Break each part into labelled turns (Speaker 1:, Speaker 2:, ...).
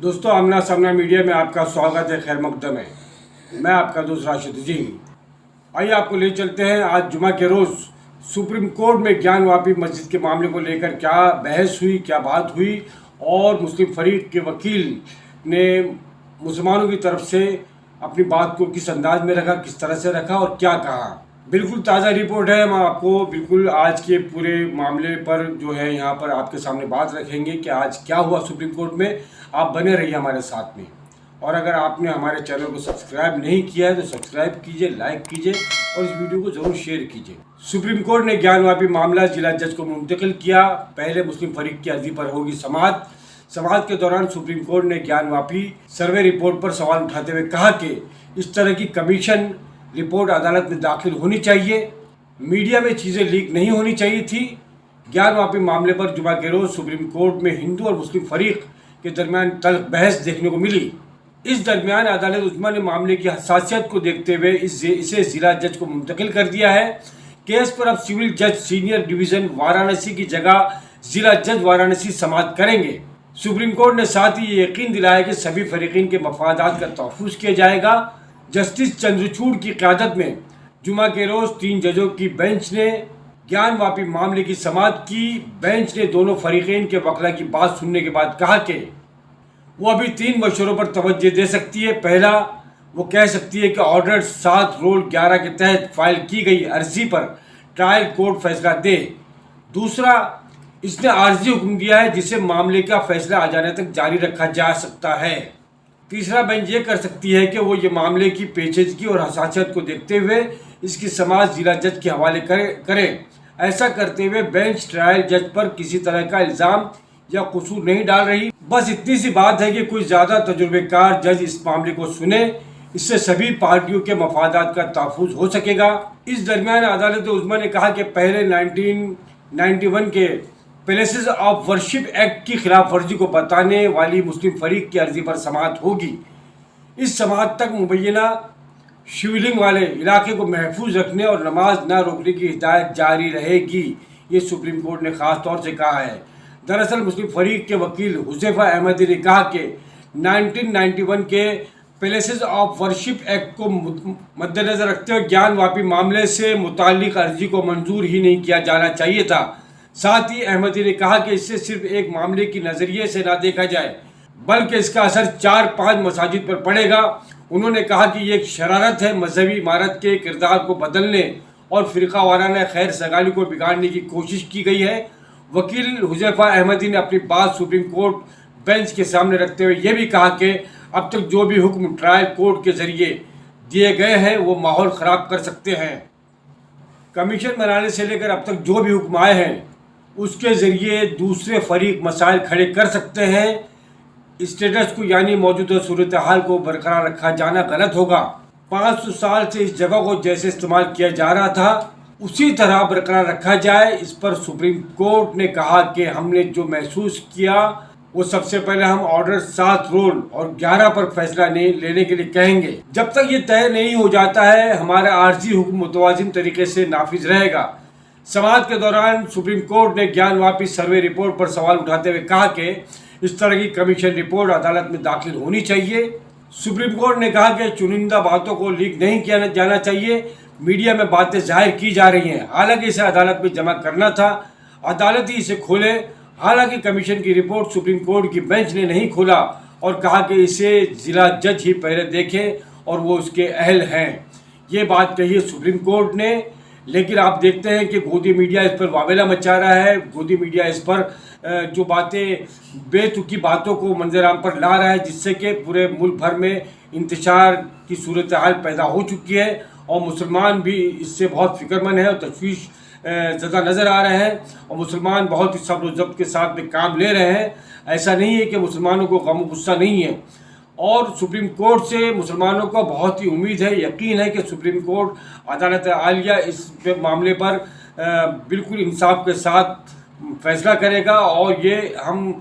Speaker 1: دوستو آمنا سامنا میڈیا میں آپ کا سواگت ہے، خیر مقدم ہے۔ میں آپ کا دوست راشد جی۔ آئیے آپ کو لے چلتے ہیں آج جمعہ کے روز سپریم کورٹ میں گیان واپی مسجد کے معاملے کو لے کر کیا بحث ہوئی، کیا بات ہوئی، اور مسلم فریق کے وکیل نے مسلمانوں کی طرف سے اپنی بات کو کس انداز میں رکھا، کس طرح سے رکھا اور کیا کہا۔ بالکل تازہ رپورٹ ہے، ہم آپ کو بالکل آج کے پورے معاملے پر جو ہے یہاں پر آپ کے سامنے بات رکھیں گے کہ آج کیا ہوا سپریم کورٹ میں۔ آپ بنے رہیے ہمارے ساتھ میں، اور اگر آپ نے ہمارے چینل کو سبسکرائب نہیں کیا ہے تو سبسکرائب کیجئے، لائک کیجئے اور اس ویڈیو کو ضرور شیئر کیجئے۔ سپریم کورٹ نے گیان واپی معاملہ ضلع جج کو منتقل کیا۔ پہلے مسلم فریق کی عرضی پر ہوگی سماعت کے دوران سپریم کورٹ نے گیان واپی سروے رپورٹ پر سوال اٹھاتے ہوئے کہا کہ اس طرح کی کمیشن رپورٹ عدالت میں داخل ہونی چاہیے، میڈیا میں چیزیں لیک نہیں ہونی چاہیے تھی۔ گیان واپی معاملے پر جمعہ کے روز سپریم کورٹ میں ہندو اور مسلم فریق کے درمیان تلخ بحث دیکھنے کو ملی۔ اس درمیان عدالت عظمیٰ نے معاملے کی حساسیت کو دیکھتے ہوئے اسے ضلع جج کو منتقل کر دیا ہے۔ کیس پر اب سول جج سینئر ڈویژن وارانسی کی جگہ ضلع جج وارانسی سماعت کریں گے۔ سپریم کورٹ نے ساتھ ہی یہ یقین دلایا کہ سبھی فریقین کے مفادات کا تحفظ کیا جائے گا۔ جسٹس چندرچوڑ کی قیادت میں جمعہ کے روز 3 ججوں کی بینچ نے گیان واپی معاملے کی سماعت کی۔ بینچ نے دونوں فریقین کے وکلا کی بات سننے کے بعد کہا کہ وہ ابھی 3 مشوروں پر توجہ دے سکتی ہے۔ پہلا، وہ کہہ سکتی ہے کہ آرڈر 7/11 کے تحت فائل کی گئی عرضی پر ٹرائل کورٹ فیصلہ دے۔ دوسرا، اس نے عارضی حکم دیا ہے جسے معاملے کا فیصلہ آ جانے تک جاری رکھا جا سکتا ہے۔ تیسرا، بینچ یہ کر سکتی ہے کہ وہ یہ معاملے کی پیچیدگی اور حساسیت کو دیکھتے ہوئے اس کی سماعت ضلع جج کے حوالے کرے۔ ایسا کرتے ہوئے بینچ ٹرائل جج پر کسی طرح کا الزام یا قصور نہیں ڈال رہی۔ بس اتنی سی بات ہے کہ کوئی زیادہ تجربے کار جج اس معاملے کو سنے، اس سے سبھی پارٹیوں کے مفادات کا تحفظ ہو سکے گا۔ اس درمیان عدالت عظمیٰ نے کہا کہ پہلے 1991 کے پلیسز آف ورشپ ایکٹ کی خلاف ورزی کو بتانے والی مسلم فریق کی عرضی پر سماعت ہوگی۔ اس سماعت تک مبینہ شیولنگ والے علاقے کو محفوظ رکھنے اور نماز نہ روکنے کی ہدایت جاری رہے گی، یہ سپریم کورٹ نے خاص طور سے کہا ہے۔ دراصل مسلم فریق کے وکیل حذیفہ احمدی نے کہا کہ 1991 کے پلیسز آف ورشپ ایکٹ کو مد نظر رکھتے ہوئے گیان واپی معاملے سے متعلق عرضی کو منظور ہی نہیں کیا جانا چاہیے تھا۔ ساتھ ہی احمدی نے کہا کہ اسے صرف ایک معاملے کی نظریے سے نہ دیکھا جائے بلکہ اس کا اثر 4-5 مساجد پر پڑے گا۔ انہوں نے کہا کہ یہ ایک شرارت ہے، مذہبی عمارت کے کردار کو بدلنے اور فرقہ وارانہ خیر سگالی کو بگاڑنے کی کوشش کی گئی ہے۔ وکیل حذیفہ احمدی نے اپنی بات سپریم کورٹ بینچ کے سامنے رکھتے ہوئے یہ بھی کہا کہ اب تک جو بھی حکم ٹرائل کورٹ کے ذریعے دیے گئے ہیں وہ ماحول خراب کر سکتے ہیں۔ کمیشن بنانے سے لے کر اب تک جو بھی حکم آئے ہیں اس کے ذریعے دوسرے فریق مسائل کھڑے کر سکتے ہیں۔ اسٹیٹس کو یعنی موجودہ صورتحال کو برقرار رکھا جانا غلط ہوگا۔ 500 سال سے اس جگہ کو جیسے استعمال کیا جا رہا تھا اسی طرح برقرار رکھا جائے۔ اس پر سپریم کورٹ نے کہا کہ ہم نے جو محسوس کیا وہ سب سے پہلے ہم آرڈر 7 اور 11 پر فیصلہ لینے کے لیے کہیں گے۔ جب تک یہ طے نہیں ہو جاتا ہے ہمارا عارضی حکم متوازن طریقے سے نافذ رہے گا۔ سماعت کے دوران سپریم کورٹ نے گیان واپی سروے رپورٹ پر سوال اٹھاتے ہوئے کہا کہ اس طرح کی کمیشن رپورٹ عدالت میں داخل ہونی چاہیے۔ سپریم کورٹ نے کہا کہ چنندہ باتوں کو لیک نہیں کیا جانا چاہیے، میڈیا میں باتیں ظاہر کی جا رہی ہیں، حالانکہ اسے عدالت میں جمع کرنا تھا، عدالت ہی اسے کھولے۔ حالانکہ کمیشن کی رپورٹ سپریم کورٹ کی بینچ نے نہیں کھولا اور کہا کہ اسے ضلع جج ہی پہلے دیکھیں اور وہ اس کے اہل ہیں۔ یہ بات کہی ہے سپریم کورٹ نے، لیکن آپ دیکھتے ہیں کہ گودی میڈیا اس پر واویلا مچا رہا ہے۔ گودی میڈیا اس پر جو باتیں بے تکی باتوں کو منظر عام پر لا رہا ہے، جس سے کہ پورے ملک بھر میں انتشار کی صورتحال پیدا ہو چکی ہے اور مسلمان بھی اس سے بہت فکر مند ہیں اور تشویش زدہ نظر آ رہے ہیں، اور مسلمان بہت ہی صبر و ضبط کے ساتھ میں کام لے رہے ہیں۔ ایسا نہیں ہے کہ مسلمانوں کو غم و غصہ نہیں ہے، اور سپریم کورٹ سے مسلمانوں کو بہت ہی امید ہے، یقین ہے کہ سپریم کورٹ عدالت عالیہ اس معاملے پر بالکل انصاف کے ساتھ فیصلہ کرے گا، اور یہ ہم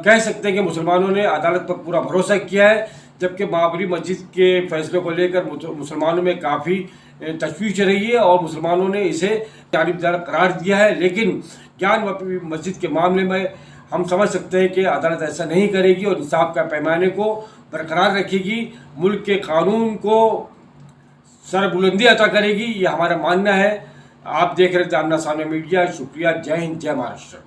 Speaker 1: کہہ سکتے ہیں کہ مسلمانوں نے عدالت پر پورا بھروسہ کیا ہے، جبکہ بابری مسجد کے فیصلے کو لے کر مسلمانوں میں کافی تشویش رہی ہے اور مسلمانوں نے اسے جانبدار قرار دیا ہے۔ لیکن گیان واپی مسجد کے معاملے میں ہم سمجھ سکتے ہیں کہ عدالت ایسا نہیں کرے گی اور انصاف کا پیمانے کو برقرار رکھے گی، ملک کے قانون کو سر بلندی عطا کرے گی، یہ ہمارا ماننا ہے۔ آپ دیکھ رہے تھے آمنا سامنے میڈیا۔ شکریہ، جے ہند، جے مہاراشٹر۔